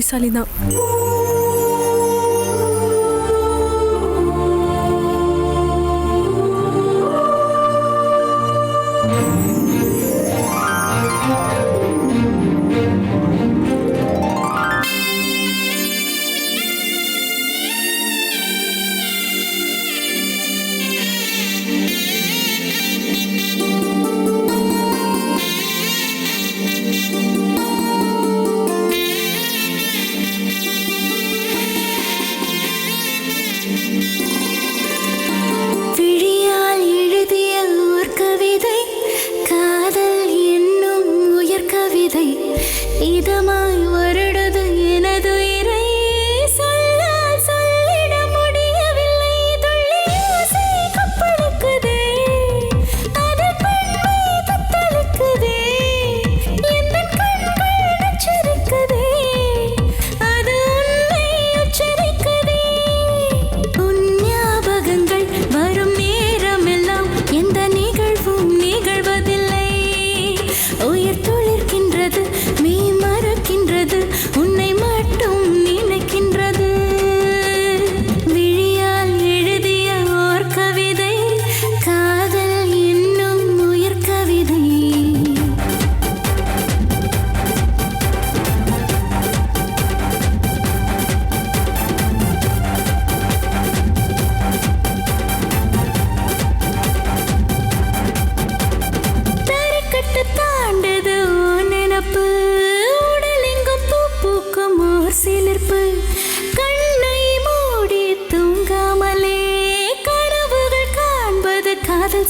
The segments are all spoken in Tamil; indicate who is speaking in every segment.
Speaker 1: புத்திசாலி தான்.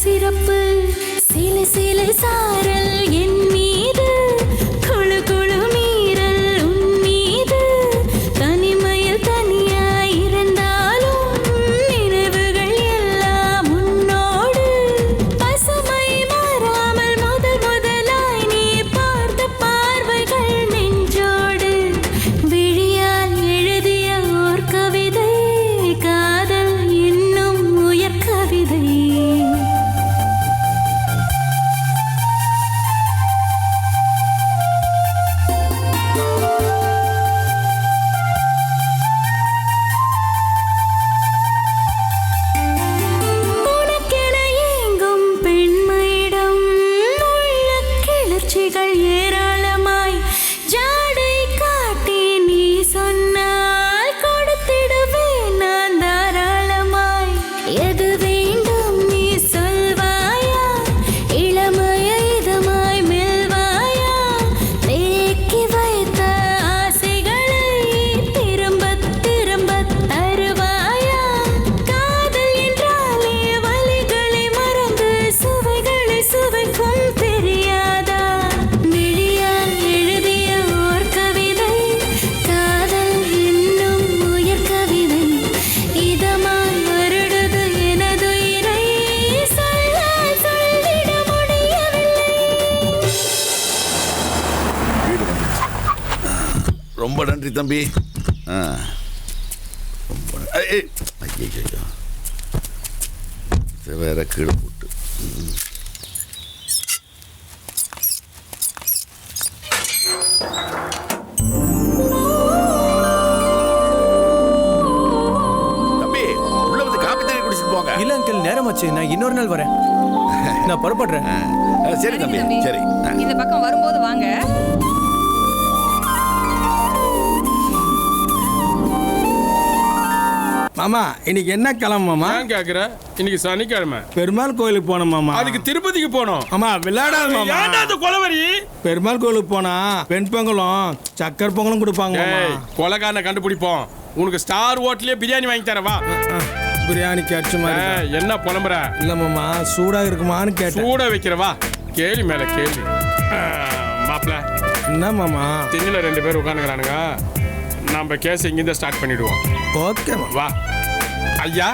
Speaker 1: சிறப்பு சில சில சாரல் என் மீது குழு குழு மீறல் உன் மீது தனிமையில் தனியாய் இருந்தாலும் நினைவுகள் எல்லாம் உன்னோடு பசுமை மாறாமல் முதல் முதலாய் நீ பார்த்த பார்வைகள் நெஞ்சோடு விழியால் எழுதிய ஓர் கவிதை காதல் என்னும் உயர் கவிதை. ஏராளமாய் ஜாடை காட்டி நீ சொன்னால் கொடுத்திடுவேன் நான் தாராளமாய். எது வேண்டும் நீ சொல்வாயா, இளமைய இதமாய் மெல்வாயா, தேக்கி வைத்த ஆசைகளை திரும்ப திரும்ப தருவாயா. காதல் என்றாலே வலிகளை மறந்து சுவைகளை சுவைக்கும் தெரியாதா.
Speaker 2: ரொம்ப நன்றி தம்பி. வேற கீழே போட்டு தம்பி உள்ள வந்து காப்பி தண்ணி குடிச்சிட்டு போங்க.
Speaker 3: இல்ல அங்கிள், நேரம் ஆச்சு, நான் இன்னொரு நாள் வரேன். நான் புறப்படுறேன்.
Speaker 2: சரி தம்பி, சரி.
Speaker 4: இந்த பக்கம் வரும்போது வாங்க.
Speaker 5: மாமா இன்னைக்கு என்ன கிளம்பு மாமா?
Speaker 6: ஏன் கேக்குற? இன்னைக்கு சனிக்கிழமை.
Speaker 5: பெருமாள் கோயிலுக்கு போனோம் மாமா.
Speaker 6: அதுக்கு திருப்பதிக்கு போனோம்.
Speaker 5: ஆமா விளையாடாது மாமா.
Speaker 6: ஏன்டா அது கொலவரி?
Speaker 5: பெருமாள் கோயிலுக்கு போனா வெண் பொங்கலும் சக்கரை பொங்கலும் கொடுப்பாங்க மாமா.
Speaker 6: கொலகாரனை கண்டுபிடிப்போம். உனக்கு ஸ்டார் ஹோட்டல்லே பிரியாணி வாங்கி தரவா?
Speaker 5: பிரியாணிக்கு அடிச்ச மாதிரி.
Speaker 6: என்ன புலம்புற?
Speaker 5: இல்ல மாமா சூடா இருக்குமான்னு கேட்டேன்.
Speaker 6: சூடா வைக்கிறவா? கேள்வி மேல கேள்வி. மாப்ள
Speaker 5: என்ன மாமா?
Speaker 6: திண்ணில 2 பேர் உட்காந்துக்கிறானுங்க. நம்ம கேஸ் இங்கிருந்து ஸ்டார்ட் பண்ணிடுவோம்.
Speaker 5: ஓகே
Speaker 6: வா ஐயா.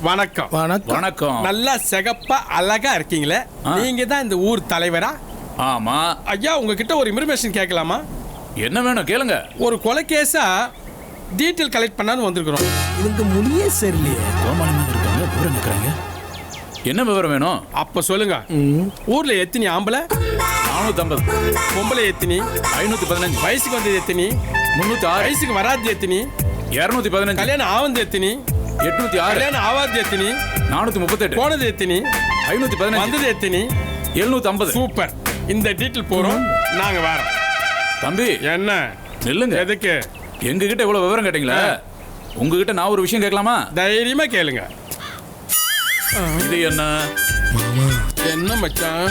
Speaker 6: வணக்கம்.
Speaker 5: வணக்கம்.
Speaker 7: வணக்கம்.
Speaker 6: நல்லா சிகப்பா அழகா இருக்கீங்களே, நீங்க தான் இந்த ஊர் தலைவரா?
Speaker 7: ஆமா
Speaker 6: ஐயா, உங்ககிட்ட ஒரு இன்ஃபர்மேஷன் கேட்கலாமா?
Speaker 7: என்ன வேணும் கேளுங்க.
Speaker 6: ஒரு கொலை கேஸா டீட்டெயில் கலெக்ட் பண்ணான்னு வந்திருக்கிறோம்.
Speaker 5: இதுக்கு முடியே சரியில்லையே.
Speaker 7: என்ன விவரம் வேணும்?
Speaker 6: அப்ப சொல்லுங்க. ஊர்ல எத்தனை ஆம்பளை?
Speaker 7: 450.
Speaker 6: பொம்பளை எத்தனை?
Speaker 7: 515.
Speaker 6: வயசுக்கு வந்தது எத்தனை?
Speaker 7: 306
Speaker 6: வயசுக்கு வராது எத்தினி
Speaker 7: 215
Speaker 6: கல்யாணம் ஆவந்து எத்தினி
Speaker 7: 806
Speaker 6: கல்யாணம் ஆவாது எத்தினி
Speaker 7: 438
Speaker 6: போனது எத்தினி
Speaker 7: 515
Speaker 6: வந்தது எத்தினி
Speaker 7: 750
Speaker 6: சூப்பர். இந்த டீட்டெயில் போறோம், நாங்க வரோம்.
Speaker 7: தம்பி
Speaker 6: என்ன
Speaker 7: நில்லுங்க.
Speaker 6: எதுக்கு?
Speaker 7: எங்ககிட்ட இவ்வளவு விவரம் கேட்டீங்களா? உங்ககிட்ட நான் ஒரு விஷயம் கேட்கலாமா?
Speaker 6: தைரியமா கேளுங்க.
Speaker 7: இது என்ன?
Speaker 6: என்ன மச்சான்?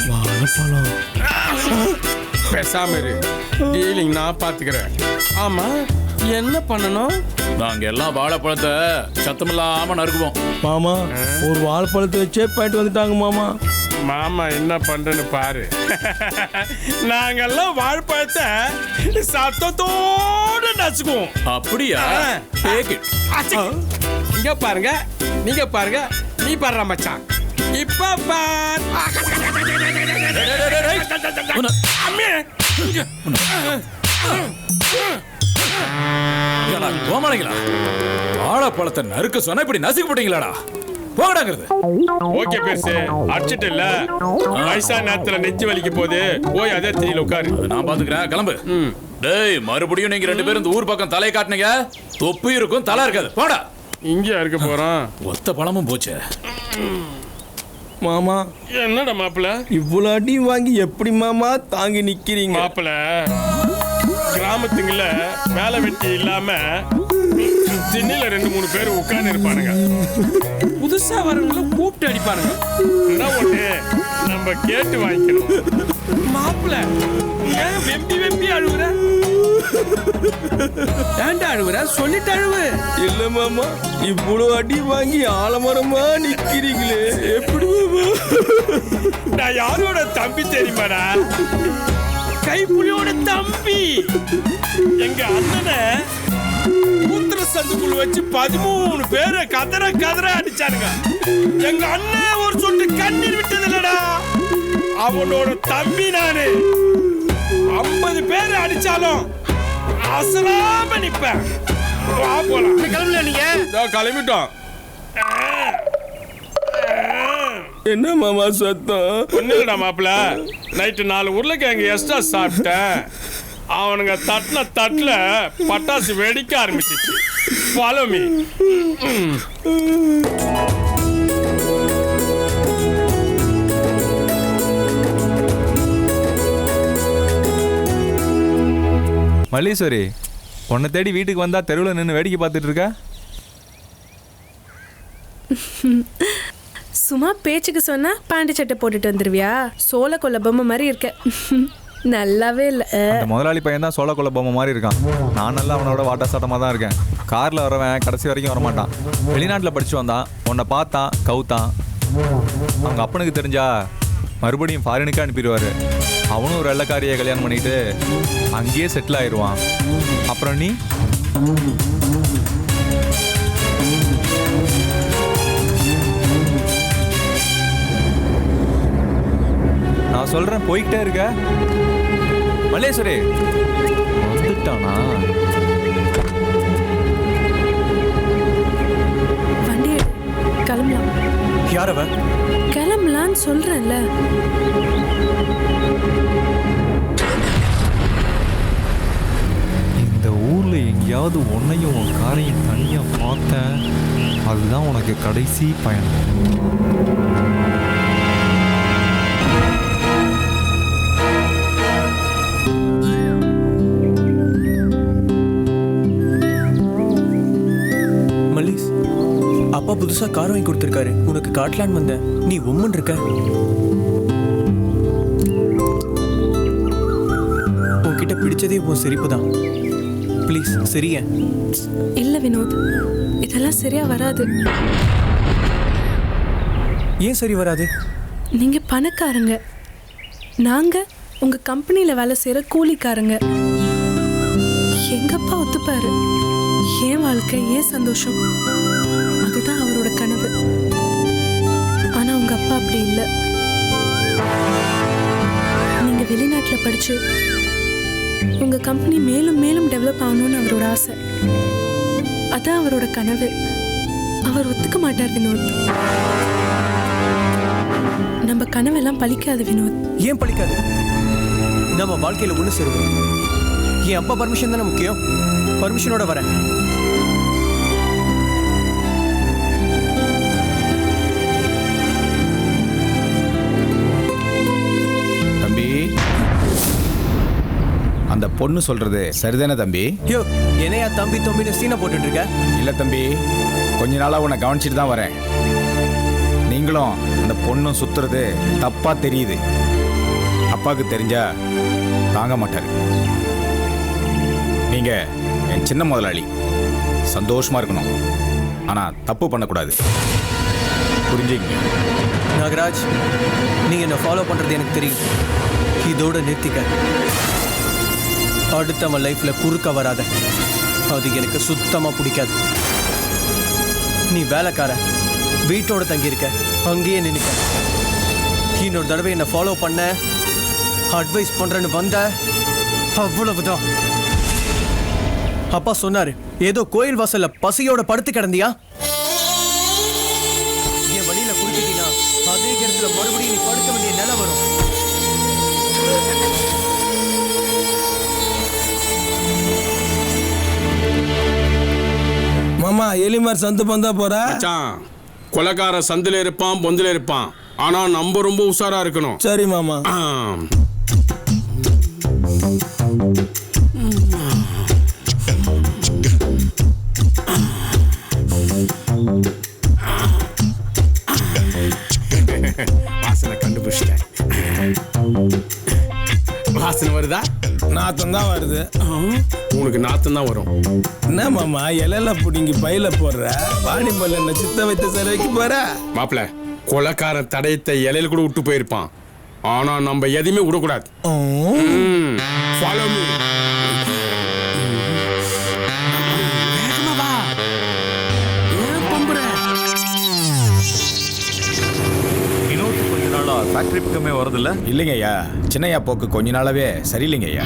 Speaker 6: பேசாம இரு, டீலிங் நான் பாத்துக்கிறேன். ஆமா, என்ன பண்ணணும்?
Speaker 7: நாங்க எல்லாம் வாழைப்பழத்தை சத்தமில்லாம நறுக்குவோம்.
Speaker 5: மாமா ஒரு வாழைப்பழத்தை வச்சே போயிட்டு வந்துட்டாங்க மாமா.
Speaker 6: மாமா என்ன பண்றேன்னு பாரு. நாங்கெல்லாம் வாழ்பழத்தை சத்தத்தோடு நசுக்குவோம்.
Speaker 7: அப்படியா? Take it.
Speaker 6: இங்க பாருங்க, நீங்க பாருங்க, நீ பாடுற மச்சான். இப்ப பார். அம்மே.
Speaker 7: ஏடா, கோமாளிங்களா? வாழைப்பழத்தை நறுக்க சொன்னா இப்படி நசுக்கு போட்டீங்களாடா? போகடாங்கிறது.
Speaker 6: ஓகே பேசு, அடிச்சிட்டு இல்ல. வயசா நேரத்துல நெஞ்சு வலிக்க போது போய் அதே தீயில உட்காரு.
Speaker 7: அதை நான் பாத்துக்கிறேன், கிளம்பு. டேய், மறுபடியும் நீங்க 2 பேரும் இந்த ஊர் பக்கம் தலையை காட்டுனீங்க, தொப்பி இருக்கும் தலை இருக்காது. போடா.
Speaker 6: இங்க இருக்க போறோம்.
Speaker 7: ஒத்த பழமும் போச்சு.
Speaker 5: மாமா
Speaker 6: என்னடா மாப்பிள்ள,
Speaker 5: இவ்வளவு அடி வாங்கி எப்படி மாமா தாங்கி நிக்கிறீங்க?
Speaker 6: மாப்பிள்ள கிராமத்துங்கள வேலை வெட்டி இல்லாம திண்ணில 2-3 பேர் உட்கார்ந்து இருப்பானுங்க. புதுசா வரவங்கள கூப்பிட்டு அடிப்பானுங்க. என்ன ஒண்ணு நம்ம கேட்டு வாங்கிக்கணும். மாப்பிள்ள ஏன் வெம்பி வெம்பி அழுவுற? ஏன்டா அழுவுற? சொல்லிட்டு அழுவு.
Speaker 5: இல்ல மாமா, இவ்வளவு அடி வாங்கி ஆலமரமா நிக்கிறீங்களே, எப்படி மாமா?
Speaker 6: நான் யாரோட தம்பி தெரியுமாடா? கைப்புலியோட தம்பி. எங்க அண்ணனை மூத்திர சந்துக்குள்ள வச்சு 13 பேரை கதற அடிச்சானுங்க. எங்க அண்ணன் ஒரு சொட்டு கண்ணீர் விட்டது இல்லடா. அவனோட தம்பி நானு. 50 பேரை அடிச்சாலும் அசலாம நிப்பேன். வா போலாம். கிளம்பல நீங்க? கிளம்பிட்டோம்.
Speaker 5: என்ன மாமா சத்தம்?
Speaker 6: ஒண்ணுடா மாப்பிள்ள, நைட்டு 4 உருளைக்கிழங்கு எக்ஸ்ட்ரா சாப்பிட்டேன். அவனுங்க தட்டுல பட்டாசு வெடிக்க ஆரம்பிச்சிச்சு. Follow me.
Speaker 4: மல்லீஸ்வரி, உன்னை தேடி வீட்டுக்கு வந்தா தெருவில் நின்று வேடிக்கை பார்த்துட்டு இருக்க.
Speaker 8: சும்மா பேச்சுக்கு சொன்னா பேண்ட் சட்டை போட்டுட்டு வந்துருவியா? சோள கொல்ல பொம்மை மாதிரி இருக்க. நல்லாவே இல்லை.
Speaker 4: அந்த முதலாளி பையன் தான் சோள கொல்ல பொம்மை மாதிரி இருக்கான். நான் நல்லா அவனோட வாட்டா சாட்டமாக தான் இருக்கேன். காரில் வரவன் கடைசி வரைக்கும் வரமாட்டான். வெளிநாட்டில் படிச்சு வந்தான், உன்னை பார்த்தான், கவுத்தான். அவங்க அப்பனுக்கு தெரிஞ்சா மறுபடியும் ஃபாரினுக்கு அனுப்பிடுவார். அவனும் ஒரு வெள்ளைக்காரியை கல்யாணம் பண்ணிட்டு அங்கேயே செட்டில் ஆயிடுவான். அப்புறம் நீ நான் சொல்றேன், போய்கிட்டே இருக்க. மல்லேஸ்வரி வந்துட்டானா?
Speaker 8: வண்டி எடு, கிளம்பலாம்.
Speaker 5: யாரவ?
Speaker 8: கிளம்பலான்னு சொல்றேன்ல.
Speaker 4: இந்த ஊர்ல எங்கேயாவது உன்னையும் உன் காரையும் தனியா பார்த்தேன், அதுதான் உனக்கு கடைசி பயணம்.
Speaker 3: மல்லீஸ், அப்பா புதுசா கார் வாங்கி கொடுத்துருக்காரு. உனக்கு காட்டலான்னு வந்தேன். நீ உம்மன் இருக்க. உன்கிட்ட பிடிச்சதே உன் சிரிப்பு தான். ப்ளீஸ் சிரிய.
Speaker 8: இல்ல வினோத், இதெல்லாம் சரியா வராது.
Speaker 3: ஏன் சரி வராது?
Speaker 8: நீங்க பணக்காரங்க, நாங்க உங்க கம்பெனில வேலை செய்யற கூலிக்காரங்க. எங்கப்பா ஒத்துப்பாரு? ஏன் வாழ்க்கை, ஏன் சந்தோஷம், அதுதான் அவரோட கனவு. ஆனா உங்க அப்பா அப்படி இல்லை. நீங்க வெளிநாட்டுல படிச்சு உங்க கம்பெனி மேலும் மேலும் டெவலப் ஆகணும்னு அவரோட ஆசை. அதான் அவரோட கனவு. அவர் ஒத்துக்க மாட்டார் வினோத். நம்ம கனவெல்லாம் பலிக்காது வினோத்.
Speaker 3: ஏன் பழிக்காது? நம்ம வாழ்க்கையில ஒண்ணு சேருவோம். என் அப்பா பர்மிஷன் தானே முக்கியம். பர்மிஷனோட வரேன்.
Speaker 2: தம்பி, அந்த பொண்ணு சொல்றது சரிதானே தம்பி?
Speaker 3: யோ, என்னையா தம்பி தம்பின்னு சீனை போட்டுட்டு இருக்க?
Speaker 2: இல்ல தம்பி, கொஞ்ச நாளா உன்னை கவனிச்சிட்டு தான் வரேன். நீங்களும் அந்த பொண்ணும் சுத்துறது தப்பா தெரியுது. அப்பாவுக்கு தெரிஞ்சா தாங்க மாட்டாரு. நீங்க என் சின்ன முதலாளி, சந்தோஷமா இருக்கணும். ஆனா தப்பு பண்ணக்கூடாது. புரிஞ்சுங்க
Speaker 3: நாகராஜ், நீங்க என்ன ஃபாலோ பண்றது எனக்கு தெரியும். இதோட நிறுத்திக்க. அடுத்தவன் லைஃப்ல குறுக்க வராத. அது எனக்கு சுத்தமா பிடிக்காது. நீ வேலைக்கார, வீட்டோட தங்கியிருக்க, அங்கேயே நினைக்க. இன்னொரு தடவை என்ன ஃபாலோ பண்ண, அட்வைஸ் பண்றேன்னு வந்த, அவ்வளவுதான். அப்பா சொன்னாரு, ஏதோ கோயில் வாசல்ல பசியோட படுத்து கிடந்தியா? என் வழியில குடிச்சிட்டீனா அதே இடத்துல மறுபடியும் நீ படுக்க வேண்டிய நிலை வரும்.
Speaker 5: மாமா எலிமார் சந்து பந்தா போற.
Speaker 6: கொலைக்கார சந்தில இருப்பான், பொந்தில இருப்பான். ஆனா நம்ம ரொம்ப உஷாரா இருக்கணும்.
Speaker 5: சரி மாமா.
Speaker 6: வாசனை கண்டுபிடிச்சிட்டேன். வாசனை வருதா?
Speaker 5: நாத்தம் தான் வருது.
Speaker 6: உனக்கு நாத்தம் தான் வரும்.
Speaker 5: என்ன மாமா இலையில புடிங்கி பையில போடுற? வாணி பல்ல என்ன சித்த வைத்த சிலைக்கு போற?
Speaker 6: மாப்பிள, கொலைக்காரன் தடயத்தை இலையில கூட விட்டு போயிருப்பான். ஆனா நம்ம எதையுமே விடக்கூடாது. Follow me. வேகமா வா. ஏன் பம்புற?
Speaker 4: வினோத் கொஞ்ச நாளா ஃபேக்டரி பக்கமே வரதில்ல.
Speaker 2: இல்லைங்க ஐயா, சின்னையா போக்கு கொஞ்ச நாளாவே சரியில்லைங்க ஐயா.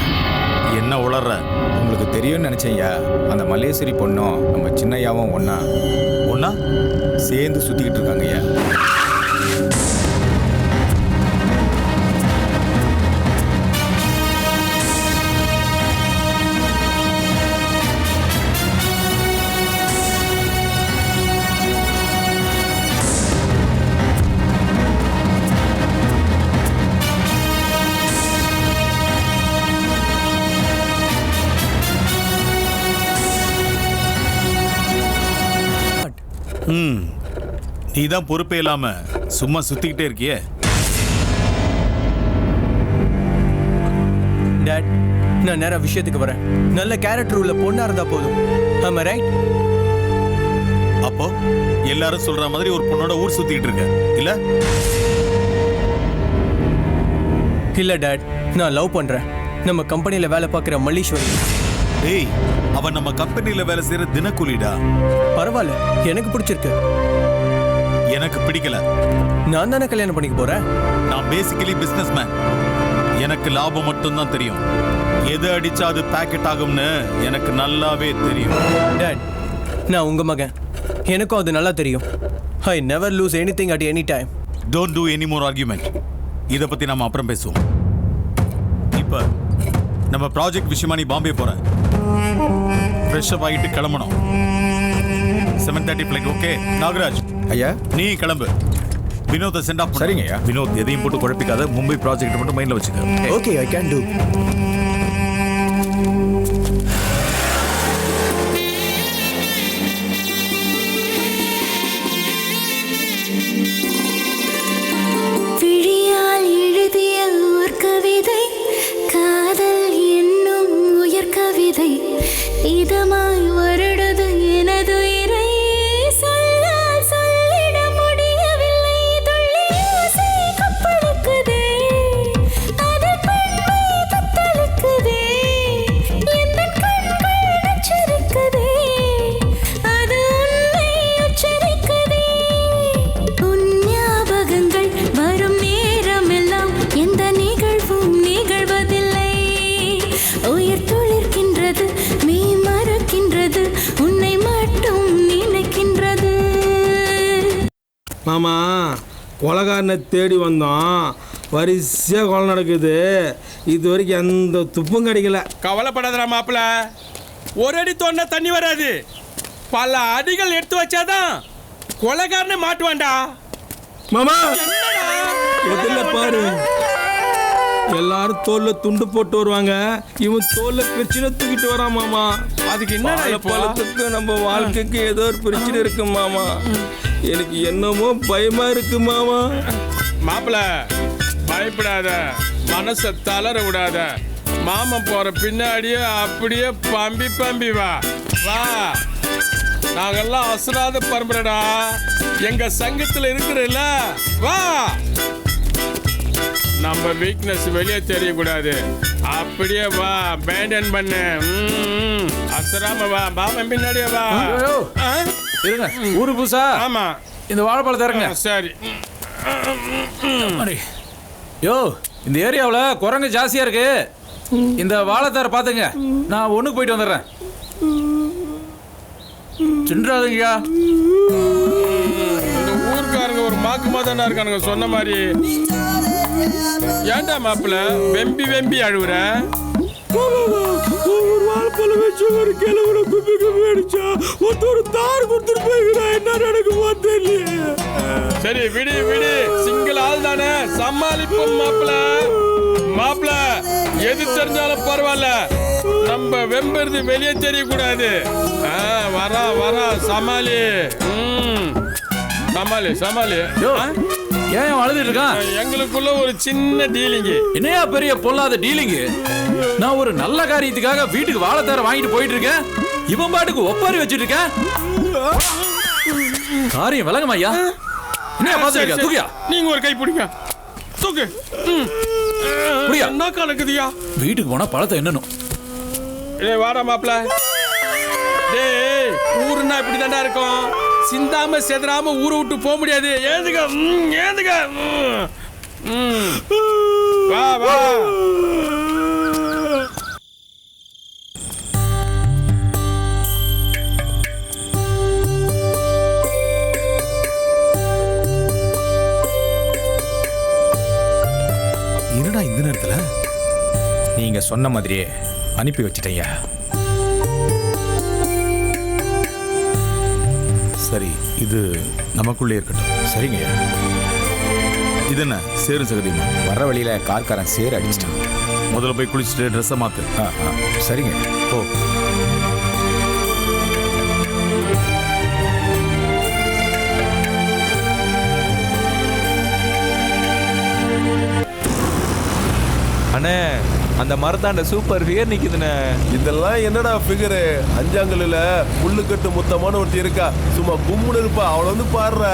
Speaker 4: என்ன உளர்ற?
Speaker 2: உங்களுக்கு தெரியும்னு நினைச்சேன் ஐயா. அந்த மல்லேஸ்வரி பொண்ணும் நம்ம சின்னையாவும் ஒன்னா சேர்ந்து சுத்திக்கிட்டு இருக்காங்க ஐயா.
Speaker 9: நீ தான் பொறுப்பே இல்லாம சும்மா சுத்திக்கிட்டே இருக்கியே.
Speaker 3: டாட், நான் நேரா விஷயத்துக்கு வரேன். நல்ல கேரக்டர் உள்ள பொண்ணா இருந்தா போதும். ஆமா ரைட்?
Speaker 9: அப்போ எல்லாரும் சொல்ற மாதிரி ஒரு பொண்ணோட ஊர் சுத்திக்கிட்டு இருக்க இல்ல?
Speaker 3: இல்ல டாட், நான் லவ் பண்றேன். நம்ம கம்பெனில வேலை பார்க்குற மல்லீஸ்வரி.
Speaker 9: ஏய், அவன் நம்ம கம்பெனில வேலை செய்யற தினக்கூலிடா.
Speaker 3: பரவாயில்ல, எனக்கு பிடிச்சிருக்கு.
Speaker 9: எனக்கு பிடிக்கல.
Speaker 3: நான் தானே கல்யாணம் பண்ணிக்க போறேன்.
Speaker 9: நான் பேசிக்கலி பிசினஸ் மேன். எனக்கு லாபம் மட்டும் தான் தெரியும். எது அடிச்சா அது பேக்கெட் ஆகும்னு எனக்கு நல்லாவே தெரியும்.
Speaker 3: டாட், நான் உங்க மகன். எனக்கும் அது நல்லா தெரியும். I never loose anything at any time.
Speaker 9: Don't do any more argument. இதை பத்தி நாம அப்புறம் பேசுவோம். இப்ப நம்ம ப்ராஜெக்ட் விஷயமா நீ பாம்பே போற. ஃப்ரெஷ் அப் ஆகிட்டு கிளம்பணும். 7:30 ஃப்ளைட். ஓகே நாகராஜ்,
Speaker 2: ஐயா
Speaker 9: நீ கிளம்பு. வினோத்தை சென்ட் ஆஃப்.
Speaker 2: சரிங்க ஐயா.
Speaker 4: வினோத், எதையும் போட்டு குழப்பிக்காத. மும்பை ப்ராஜெக்ட் மட்டும் மைண்ட்ல வச்சுக்க.
Speaker 3: Okay, I can do.
Speaker 1: விழியால் எழுதிய ஓர் கவிதை, காதல் என்னும் உயர் கவிதை, இதமாய் வருடுது எனதுயிரை, சொல்லால் சொல்லிட முடியவில்லை. துள்ளி ஓசை கப்பலுக்குதே, அது பெண்மை தத்தளிக்குதே, எந்தன் கண்கள் நச்சரிக்குதே, அது உன்னை உச்சரிக்குதே. உன் ஞாபகங்கள் வரும் நேரமெல்லாம் எந்த நிகழ்வும் நிகழ்வதில்லை. உயிர் துளிர்க்கின்றது, மெய் மறக்கின்றது, உன்னை மட்டும் நினைக்கின்றது.
Speaker 5: மாமா கொலகாரனை தேடி வந்தோம். வரிசையாக கொலை நடக்குது. இது வரைக்கும் எந்த துப்பும் கிடைக்கல.
Speaker 6: கவலைப்படாதடா மாப்பிள, ஒரு அடி தோண்டா தண்ணி வராது. பல அடிகள் எடுத்து வச்சாதான் கொலைகாரனே மாட்டுவான்டா.
Speaker 5: மாமா எதில் பாரு, எல்லாரும் தோல்ல துண்டு போட்டு வருவாங்க, இவன் தோல்ல பிரச்சனை தூக்கிட்டு வரான் மாமா.
Speaker 6: அதுக்கு என்ன
Speaker 5: பழத்துக்கு நம்ம வாழ்க்கைக்கு ஏதோ ஒரு பிரச்சனை இருக்கு மாமா. எனக்கு என்னமோ பயமா இருக்கு மாமா.
Speaker 6: மாப்பிள பயப்படாத, மனசை தளர விடாத. மாமன் போற பின்னாடியே அப்படியே பம்பி பம்பி வா வா. நாங்கெல்லாம் அசராத பரம்பரைடா, எங்க சங்கத்துல இருக்கிறல்ல, வா. நம்ம வீக்னஸ் வெளியே தெரியக்கூடாது, அப்படியே வா, பேண்டன் பண்ணு. அசராம வா, மாமன் பின்னாடியே வா.
Speaker 7: இருங்க, ஊரு புதுசா?
Speaker 6: ஆமா.
Speaker 7: இந்த வாழைப்பழத்தை இறங்க.
Speaker 6: சரி.
Speaker 7: யோ, இந்த ஏரியாவில் குரங்கு ஜாஸ்தியா இருக்கு. இந்த வாழைத்தார பாத்துங்க, நான் ஒண்ணுக்கு போயிட்டு வந்துடுறேன். சின்றாதுங்கய்யா.
Speaker 6: இந்த ஊருக்காரங்க ஒரு மாக்குமா தானே இருக்கானுங்க சொன்ன மாதிரி. ஏன்டா மாப்பிள்ள வெம்பி வெம்பி அழுவுற?
Speaker 5: ஒரு வாழைப்பழம் வச்சு ஒரு கிழவனை குப்பி குப்பி அடிச்சா ஒரு தார் கொடுத்துட்டு போய்கிறா. என்ன நடக்குமோ தெரியல.
Speaker 6: சரி விடு விடு, சிங்கிள் ஆள் தானே, சமாளிப்போம் மாப்பிள்ள. மாப்பிள்ள எது தெரிஞ்சாலும் பரவாயில்ல, நம்ம வெம்பறது வெளியே தெரியக்கூடாது. வரா வரா, சமாளி. சமாளி சமாளி.
Speaker 7: ஏன் அழுதுட்டு இருக்கான்?
Speaker 6: எங்களுக்குள்ள ஒரு சின்ன டீலிங்கு.
Speaker 7: என்னையா பெரிய பொல்லாத டீலிங்கு? நான் ஒரு நல்ல காரியத்துக்காக வீட்டுக்கு வாழைத்தார வாங்கிட்டு போயிட்டு இருக்கேன், இவன் பாட்டுக்கு ஒப்பாரி வச்சுட்டு இருக்கேன். காரியம் விளங்குமா ஐயா? என்ன பாத்துருக்க? தூக்கியா,
Speaker 6: நீங்க ஒரு கை பிடிங்க, தூக்கு.
Speaker 7: புரியா?
Speaker 6: என்ன கணக்குதியா?
Speaker 7: வீட்டுக்கு போனா பழத்தை என்னணும்.
Speaker 6: வாடா மாப்பிள்ள. டேய், ஊருன்னா இப்படி தாண்டா இருக்கும். சிந்தாம செதறாம ஊரை விட்டு போக முடியாது. ஏந்துக்க ஏந்துக்க. வா வா.
Speaker 2: என்னடா இந்த நேரத்துல? நீங்க சொன்ன மாதிரியே அனுப்பி வச்சிட்டீங்க.
Speaker 9: சரி, இது நமக்குள்ளே இருக்கட்டும்.
Speaker 2: சரிங்க.
Speaker 9: இது என்ன சேரும் சகதியுமா?
Speaker 2: வர வழியில கார்காரன் சேர் அடிச்சிட்டான்.
Speaker 9: முதல்ல போய் குளிச்சுட்டு ட்ரெஸ்ஸை மாத்து.
Speaker 2: சரிங்க.
Speaker 9: ஓ,
Speaker 4: அண்ணே, அந்த மரத்தாண்ட சூப்பர் ஃபிகர் நிக்குதுண்ணே.
Speaker 10: இதெல்லாம் என்னடா ஃபிகரு? அஞ்சாங்கல்ல புல்லுக்கட்டு முத்தமான ஒருத்தி இருக்கா, சும்மா கும்முன்னு இருப்பா, அவளை வந்து பாடுற.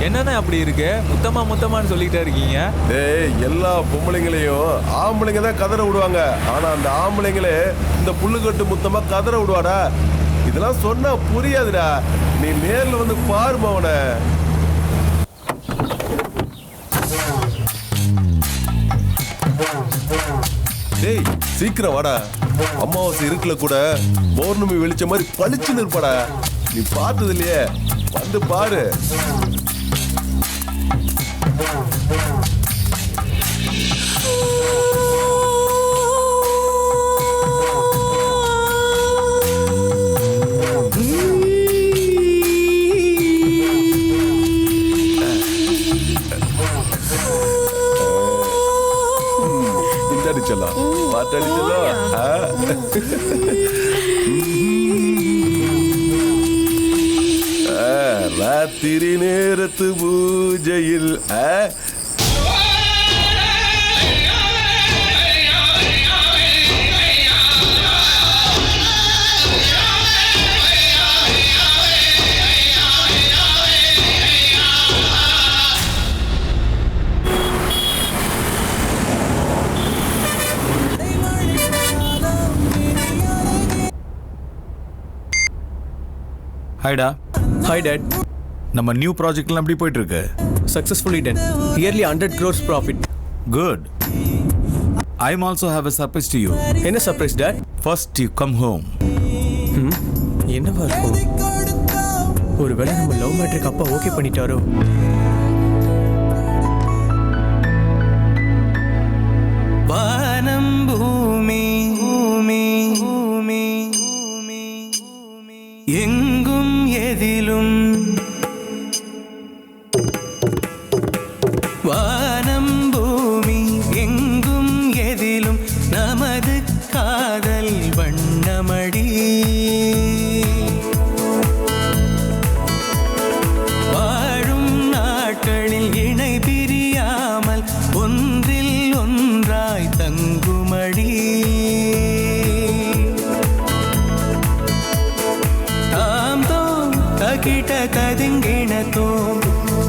Speaker 4: என்னண்ணே அப்படி இருக்கு? முத்தமா முத்தமான்னு சொல்லிட்டே இருக்கீங்க.
Speaker 10: டேய், எல்லா பொம்பளைங்களையும் ஆம்பளைங்க தான் கதற விடுவாங்க, ஆனா அந்த ஆம்பளைங்களே இந்த புல்லுக்கட்டு முத்தமா கதற விடுவாடா. இதெல்லாம் சொன்னா புரியாதுடா, நீ நேர்ல வந்து பாருமா அவனை. டேய், சீக்கிரம் வாடா. அமாவாசை இருக்குல கூட பௌர்ணமி வெளிச்ச மாதிரி பளிச்சுன்னு இருப்பாடா. நீ பார்த்தது இல்லையே, வந்து பாரு. ராத்திரி நேரத்து பூஜையில்
Speaker 2: ஹாய்டா.
Speaker 3: Hi dad.
Speaker 2: நம்ம நியூ ப்ராஜெக்ட்லாம் எப்படி போயிட்டு இருக்கு?
Speaker 3: Successfully done. Yearly 100 crores profit.
Speaker 2: Good. I also have a surprise to you.
Speaker 3: என்ன surprise date?
Speaker 2: First you come home.
Speaker 3: என்னவா இருக்கும்? ஒருவேளை நம்ம லவ் மேட்ருக்கு அப்பா ஓகே பண்ணிட்டாரோ?
Speaker 11: எதிலும் வானம் பூமி எங்கும் எதிலும் நமது காதல் வண்ணமடி வாழும் நாட்களில் இணை பிரியாமல் ஒன்றில் ஒன்றாய் தங்குமடி தாம் தோம் தகிட ததுங்கிணதோ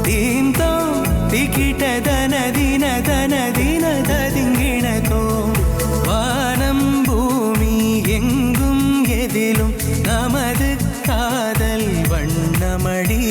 Speaker 11: தீம் தோம் திகிட தனதின தனதின ததுங்கிணதோ வானம் பூமி எங்கும் எதிலும் நமது காதல் வண்ணமடி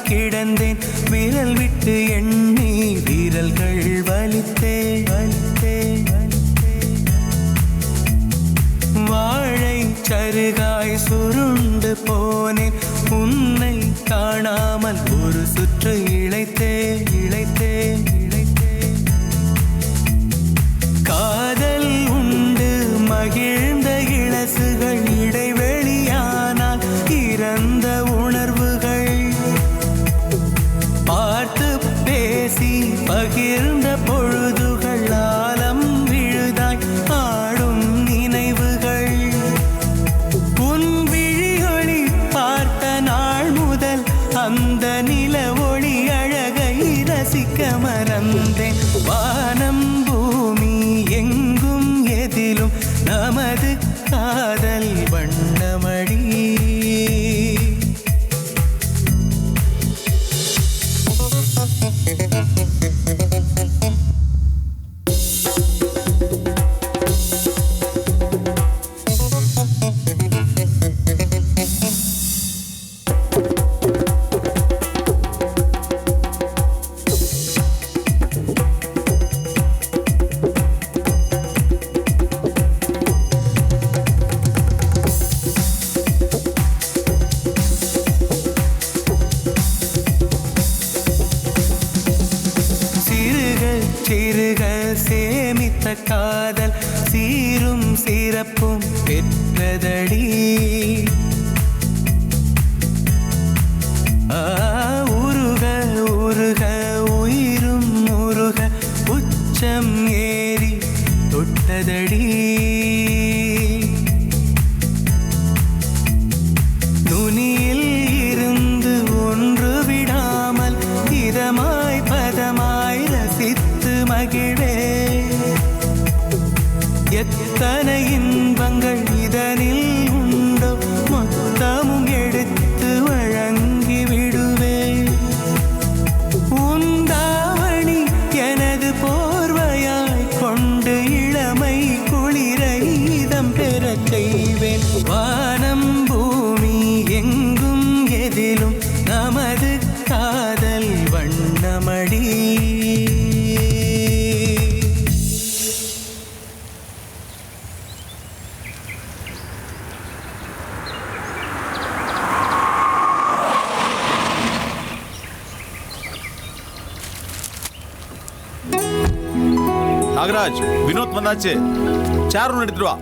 Speaker 11: கிடந்தேன் விரல் விட்டு எண்ணி விரல்கள் வலித்தே வலித்தே வாழை சருகாய் சுருண்டு போனேன் உன்னை காணாமல் ஒரு சுற்று இளைத்தே இளைத்தே இளைத்தே காதல் உண்டு மகிழ்ந்த இளசுகள் இடைவெளியானால் இறந்த உணர்வுகள் பார்த்து பேசி பகிர்ந்த பொழுதுகள் ஆலம் விழுதாய் ஆடும் நினைவுகள் உன் விழியொளி பார்த்த நாள் முதல் அந்த நில ஒளி அழகை ரசிக்க மறந்தேன் வானம் பூமி எங்கும் எதிலும் நமது காதல் வண்ணமடி சேமித்த காதல் சீரும் சிறப்பும் பெற்றதடி உருக உருக உயிரும் உருக உச்சம் ஏறி தொட்டதடி நுனியில் இருந்து ஒன்று விடாமல் இதமாய் பதமாய் ரசித்து மகிழ்வே எத்தனை இன்பங்கள் இதனில் உண்டோ மொத்தமும் எடுத்து வழங்கி விடுவே உந்தாவணி எனது போர்வையாய் கொண்டு இளமை குளிர இதம் பெறச் செய்வேன் வானம் பூமி எங்கும் எதிலும் நமது காதல் வண்ணமடி
Speaker 9: நாகராஜ் வினோத் வந்தாச்சு சேர் ஒன்று எடுத்துட்டு வா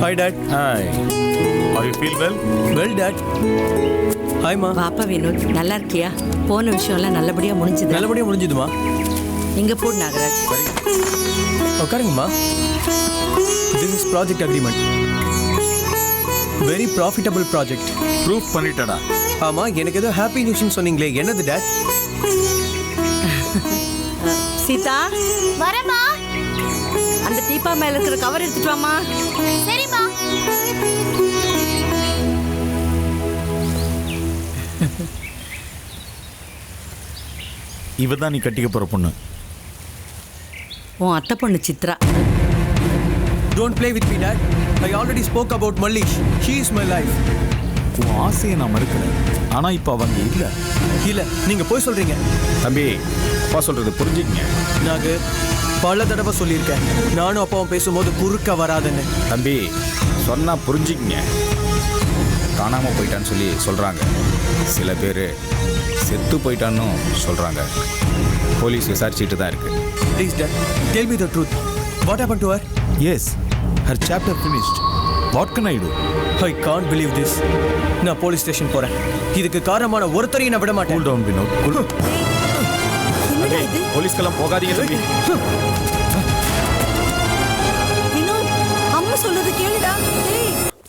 Speaker 3: hi dad
Speaker 9: hi are you feel well
Speaker 3: well dot hi மா
Speaker 12: பாப்பா வினோத் நல்லா இருக்கியா போன விஷயம்லாம் நல்லபடியா முடிஞ்சது
Speaker 3: நல்லபடியா முடிஞ்சதுமா
Speaker 12: இங்க போடு நாகராஜ்
Speaker 3: உட்காருங்கம்மா this is project agreement very profitable project
Speaker 9: proof பண்ணிட்டடா
Speaker 3: ஆமா எனக்கு ஏதோ ஹாப்பி நியூஸ்னு சொன்னீங்களே என்னது டாட்
Speaker 12: சீதா
Speaker 1: வரமா
Speaker 12: அந்த டீப்பா மேல இருக்கிற கவர் எடுத்துட்டு வாமா
Speaker 1: சரிமா
Speaker 9: இவதான் நீ கட்டிக்க போற பொண்ணு
Speaker 12: உன் அத்தை பொண்ணு Chitra
Speaker 3: Don't play with me, Dad. I already spoke about Mallish. She is my life.
Speaker 4: உன் ஆசையை நான் மறுக்கல ஆனா இப்போ அவங்க இல்லை.
Speaker 3: இல்ல நீங்க போய் சொல்றீங்க.
Speaker 2: தம்பி அப்பா சொல்றது புரிஞ்சுக்கங்க.
Speaker 3: நாங்க பல தடவை சொல்லியிருக்கேன், நானும் அப்பாவும் பேசும்போது குறுக்க வராதுன்னு.
Speaker 2: தம்பி சொன்னா புரிஞ்சுக்கங்க. காணாம போயிட்டான்னு சொல்லி சொல்றாங்க, சில பேர் செத்து போயிட்டான்னு சொல்றாங்க. போலீஸ் விசாரிச்சுட்டு தான் இருக்கு.
Speaker 3: Please, Dad, tell me the truth. What happened to her?
Speaker 4: Yes her chapter finished. What can I do?
Speaker 3: I can't believe this. நான் போலீஸ் ஸ்டேஷன் போறேன். இதுக்கு காரணமான ஒருத்தரையும் நான் விட மாட்டேன்.
Speaker 4: Cool down Vinod.
Speaker 1: என்னடா இது?
Speaker 2: போலீஸ்க்கெல்லாம் போகாதீங்க தம்பி.